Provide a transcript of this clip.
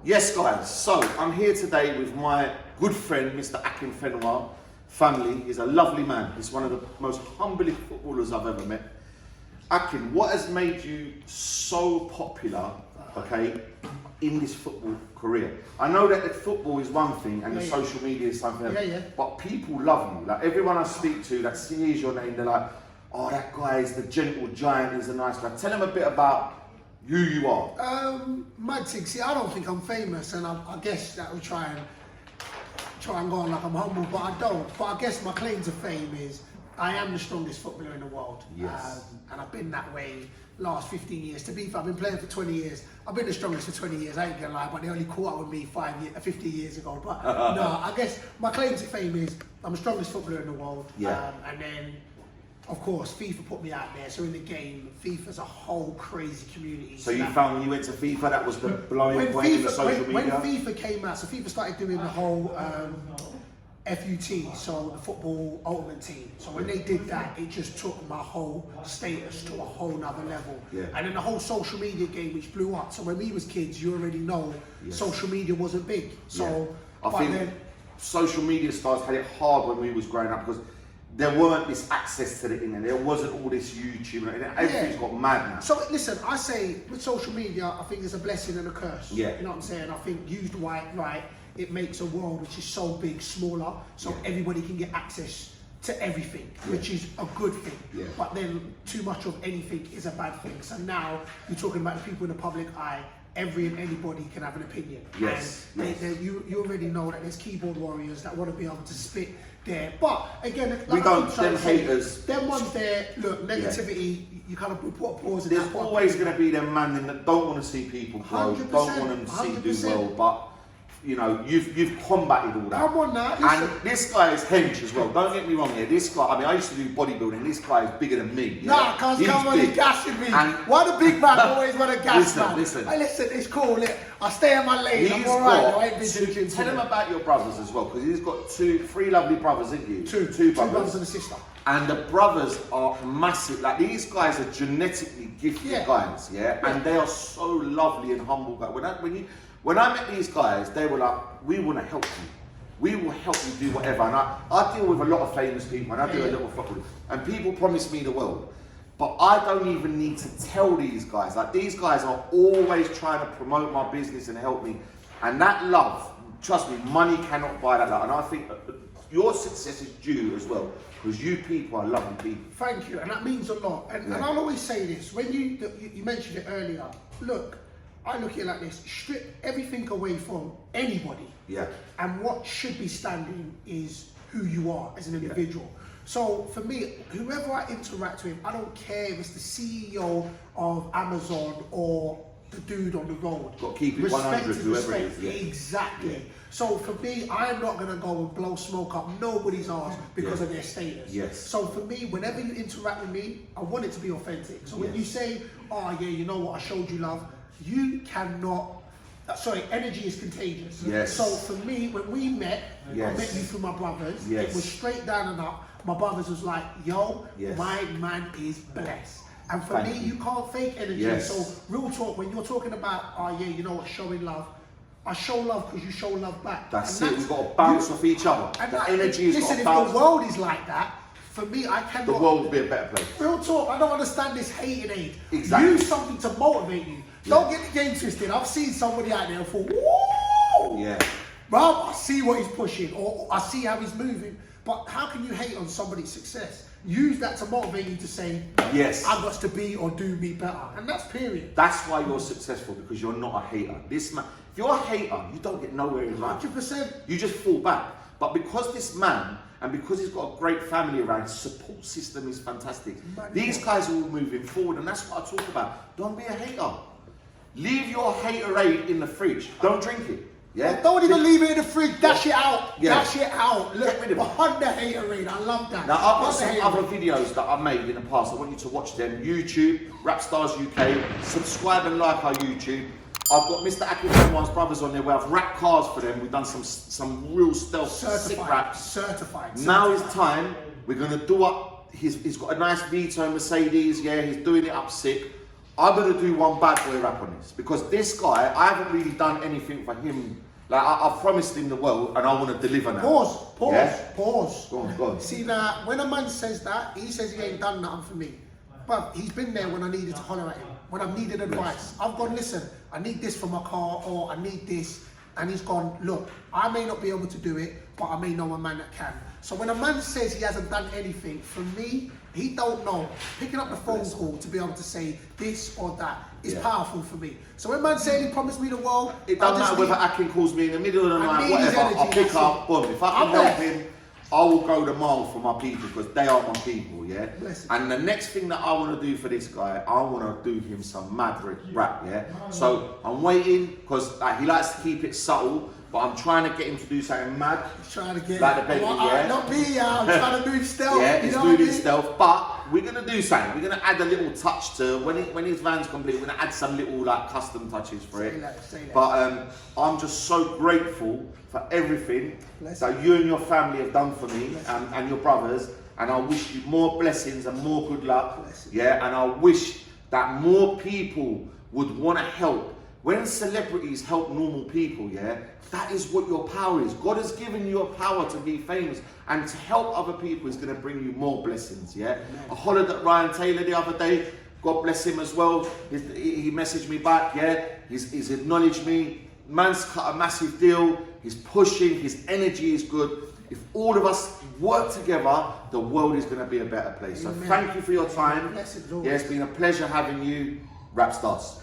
Yes, guys, so I'm here today with my good friend, Mr. Akinfenwa family. He's a lovely man. He's one of the most humblest footballers I've ever met. Akin, what has made you so popular, okay, in this football career? I know that the football is one thing and the social media is something else, but people love you. Like everyone I speak to that sees your name, they're like, oh, that guy is the gentle giant, he's a nice guy. Tell them a bit about who you are. Mad Sig, see, I don't think I'm famous, and I guess that will try and go on like I'm humble, but I don't. But I guess my claim to fame is I am the strongest footballer in the world. Yes. And I've been that way last 15 years. To be fair, I've been playing for 20 years. I've been the strongest for 20 years, I ain't gonna lie, but they only caught up with me 50 years ago. But no, I guess my claim to fame is I'm the strongest footballer in the world. Yeah. And then, of course, FIFA put me out there. So in the game, FIFA's a whole crazy community. So you found when you went to FIFA, that was the blowing point in the social media? When FIFA came out, so FIFA started doing the whole FUT, so the Football Ultimate Team. So when they did that, it just took my whole status to a whole nother level. Yeah. And then the whole social media game, which blew up. So when we was kids, you already know social media wasn't big. So I think social media stars had it hard when we was growing up because there weren't this access to the internet. There wasn't all this YouTube. And everything's got mad now. So listen, I say with social media, I think it's a blessing and a curse. Yeah. You know what I'm saying? I think used right, it makes a world which is so big, smaller, so everybody can get access to everything, which is a good thing. Yeah. But then too much of anything is a bad thing. So now you're talking about the people in the public eye. Every and anybody can have an opinion. Yes. And you already know that there's keyboard warriors that want to be able to spit there. But again, like we don't, them haters. Them ones there, look, negativity, you kind of put a pause in There's that. always going to be them man that don't want to see people grow, 100%, don't want them to see do 100%. well, but you know, you've combated all that. Come on now, and listen. this guy is hench as well. Don't get me wrong here. This guy, I mean, I used to do bodybuilding. This guy is bigger than me. Yeah? Nah, cause come on, he's gassing me. And why the big man always want to gas man? Listen. Hey, listen, it's cool. I stay in my lane. I'm alright. I ain't been to the gym. Tell him about your brothers as well, because he's got three lovely brothers, isn't you? Two brothers and a sister. And the brothers are massive. Like these guys are genetically gifted guys, and they are so lovely and humble guys. When I met these guys, they were like, we want to help you. We will help you do whatever. And I deal with a lot of famous people, and I do a lot of football. And people promise me the world. But I don't even need to tell these guys. Like these guys are always trying to promote my business and help me. And that love, trust me, money cannot buy that love. And I think your success is due as well, because you people are lovely people. Thank you, and that means a lot. And I'll always say this, when you mentioned it earlier, look, I look at it like this, strip everything away from anybody. Yeah. And what should be standing is who you are as an individual. So for me, whoever I interact with, I don't care if it's the CEO of Amazon or the dude on the road. Got to keep it 100, whoever it is. Yeah. Exactly. Yeah. So for me, I'm not going to go and blow smoke up nobody's arse because of their status. Yes. So for me, whenever you interact with me, I want it to be authentic. So when you say, oh yeah, you know what, I showed you love, you cannot, energy is contagious. Yes. So for me, when we met, I met you through my brothers. It was straight down and up. My brothers was like, yo, my man is blessed. And for me, you can't fake energy. So real talk, when you're talking about, oh yeah, you know what, showing love, I show love because you show love back. That's it, we've got to bounce off each other. And the energy is got to bounce. Listen, if the world is like that, for me, I cannot. The world would be a better place. Real talk, I don't understand this hating age. Exactly. Use something to motivate you. Don't get the game twisted. I've seen somebody out there and thought, whoa! Yeah. Bro, I see what he's pushing, or I see how he's moving. But how can you hate on somebody's success? Use that to motivate you to say, yes, I've got to be or do me better. And that's period. That's why you're successful, because you're not a hater. This man, if you're a hater, you don't get nowhere in life. 100%. You just fall back. But because this man, and because he's got a great family around, his support system is fantastic. These guys are all moving forward, and that's what I talk about. Don't be a hater. Leave your haterade in the fridge. Don't drink it. Yeah. Don't even leave it in the fridge. Dash it out. Yeah. Dash it out. Look, Get rid of it. behind the haterade. I love that. Now I've got some other videos that I've made in the past. I want you to watch them. YouTube, Rap Stars UK. Subscribe and like our YouTube. I've got Mr. Akinfenwa's brothers on there where I've rapped cars for them. We've done some real stealth sick raps. Certified. Now is time. We're gonna do up. He's got a nice Vito Mercedes. Yeah, he's doing it up sick. I'm gonna do one bad boy rap on this because this guy, I haven't really done anything for him. Like I promised him the world, and I want to deliver now. Pause. Yeah? Pause. Go on. See now, when a man says that, he says he ain't done nothing for me. But he's been there when I needed to holler at him, when I've needed advice. I've gone, listen, I need this for my car, or I need this. And he's gone, look, I may not be able to do it, but I may know a man that can. So when a man says he hasn't done anything, for me, he don't know. Picking up the phone call to be able to say this or that is powerful for me. So when man saying he promised me the world, it doesn't matter whether Akin calls me in the middle of the night, whatever. I'll pick up, boom. If I can help him, I will go the mile for my people because they are my people, yeah? And the next thing that I want to do for this guy, I want to do him some mad rap, yeah? So I'm waiting because he likes to keep it subtle, but I'm trying to get him to do something mad. He's trying to get like the baby, yeah? Not me, I'm trying to do stealth. Yeah, he's doing stealth, but we're going to do something. We're going to add a little touch to, when his van's complete, we're going to add some little like custom touches for it. Say that. But I'm just so grateful for everything that you and your family have done for me and your brothers, and I wish you more blessings and more good luck. Yeah, and I wish that more people would want to help. When celebrities help normal people, yeah, that is what your power is. God has given you a power to be famous, and to help other people is going to bring you more blessings, yeah. Amen. I hollered at Ryan Taylor the other day. God bless him as well. He messaged me back, yeah. He's acknowledged me. Man's cut a massive deal. He's pushing. His energy is good. If all of us work together, the world is going to be a better place. Amen. So thank you for your time. Yeah, it's been a pleasure having you. Rap Stars.